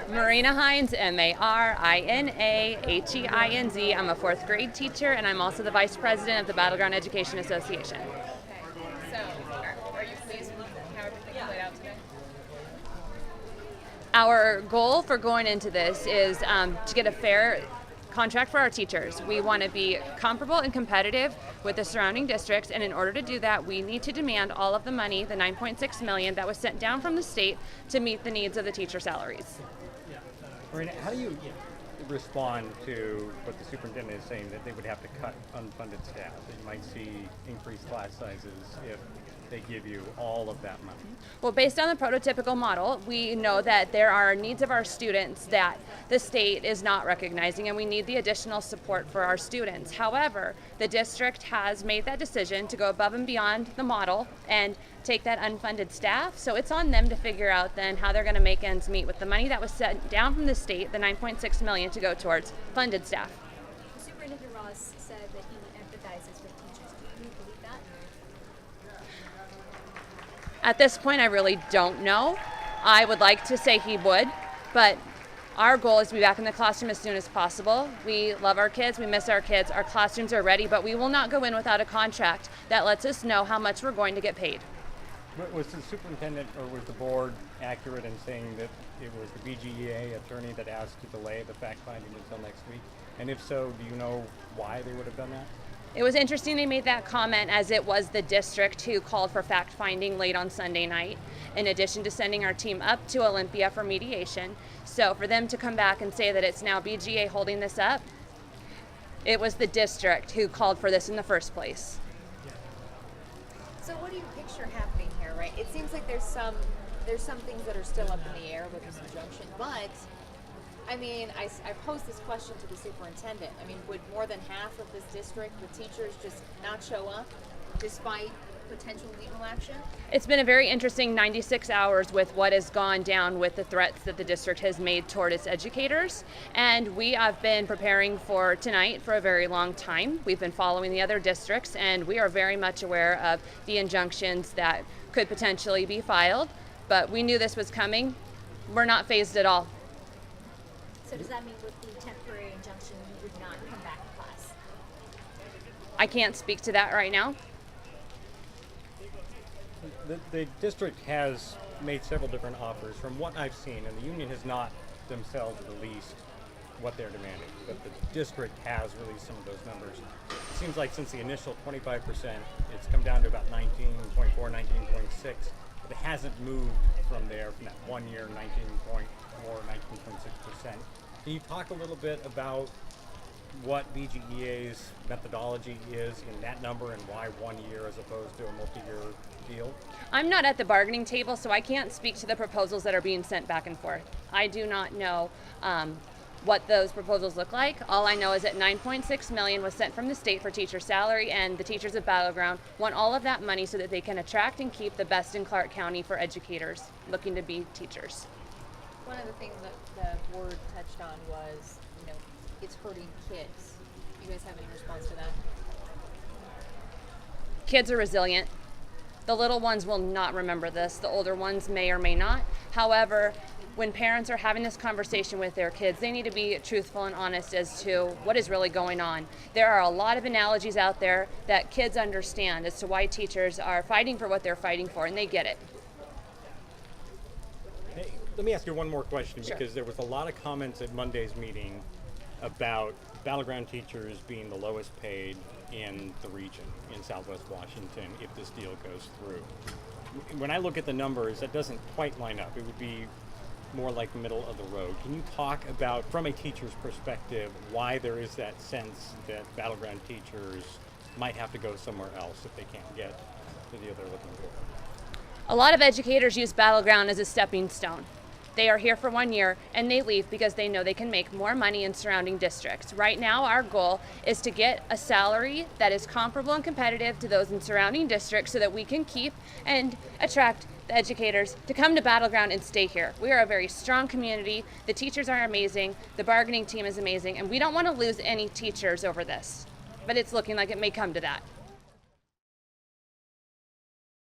Marina Heinz, Marina Heinz. I'm a fourth grade teacher, and I'm also the vice president of the Battleground Education Association. So, are you pleased with how everything played out today? Our goal for going into this is to get a fair contract for our teachers. We want to be comparable and competitive with the surrounding districts, and in order to do that, we need to demand all of the money, the $9.6 million that was sent down from the state to meet the needs of the teacher salaries. Marina, how do you respond to what the superintendent is saying, that they would have to cut unfunded staff, that you might see increased class sizes if they give you all of that money? Well, based on the prototypical model, we know that there are needs of our students that the state is not recognizing, and we need the additional support for our students. However, the district has made that decision to go above and beyond the model and take that unfunded staff. So it's on them to figure out then how they're going to make ends meet with the money that was sent down from the state, the $9.6 million, to go towards funded staff. Superintendent Ross said that he empathizes with teachers. Do you believe that? At this point, I really don't know. I would like to say he would, but our goal is to be back in the classroom as soon as possible. We love our kids, we miss our kids, our classrooms are ready, but we will not go in without a contract that lets us know how much we're going to get paid. Was the superintendent or was the board accurate in saying that it was the BGEA attorney that asked to delay the fact-finding until next week? And if so, do you know why they would have done that? It was interesting they made that comment, as it was the district who called for fact-finding late on Sunday night, in addition to sending our team up to Olympia for mediation. So for them to come back and say that it's now BGA holding this up, it was the district who called for this in the first place. So, what do you picture happening here, right? It seems like there's some things that are still up in the air with this injunction, but I mean, I posed this question to the superintendent. I mean, would more than half of this district, the teachers, just not show up despite potential legal action? It's been a very interesting 96 hours with what has gone down with the threats that the district has made toward its educators. And we have been preparing for tonight for a very long time. We've been following the other districts, and we are very much aware of the injunctions that could potentially be filed. But we knew this was coming. We're not fazed at all. So does that mean with the temporary injunction you would not come back to class? I can't speak to that right now. The district has made several different offers from what I've seen, and the union has not themselves released what they're demanding, but the district has released some of those numbers. It seems like since the initial 25%, it's come down to about 19.4, 19.6, but it hasn't moved from there, from that 1 year 19.4, 19.6%. Can you talk a little bit about what BGEA's methodology is in that number and why 1 year as opposed to a multi-year deal? I'm not at the bargaining table, so I can't speak to the proposals that are being sent back and forth. I do not know what those proposals look like. All I know is that $9.6 million was sent from the state for teacher salary, and the teachers of Battleground want all of that money so that they can attract and keep the best in Clark County for educators looking to be teachers. One of the things that the board touched on was, it's hurting kids. You guys have any response to that? Kids are resilient. The little ones will not remember this. The older ones may or may not. However, when parents are having this conversation with their kids, they need to be truthful and honest as to what is really going on. There are a lot of analogies out there that kids understand as to why teachers are fighting for what they're fighting for, and they get it. Hey, let me ask you one more question, Sure. because there was a lot of comments at Monday's meeting about Battleground teachers being the lowest paid in the region in Southwest Washington if this deal goes through. When I look at the numbers, that doesn't quite line up. It would be more like middle of the road. Can you talk about, from a teacher's perspective, why there is that sense that Battleground teachers might have to go somewhere else if they can't get the deal they're looking for? A lot of educators use Battleground as a stepping stone. They are here for 1 year and they leave because they know they can make more money in surrounding districts. Right now, our goal is to get a salary that is comparable and competitive to those in surrounding districts so that we can keep and attract the educators to come to Battleground and stay here. We are a very strong community. The teachers are amazing. The bargaining team is amazing. And we don't want to lose any teachers over this. But it's looking like it may come to that.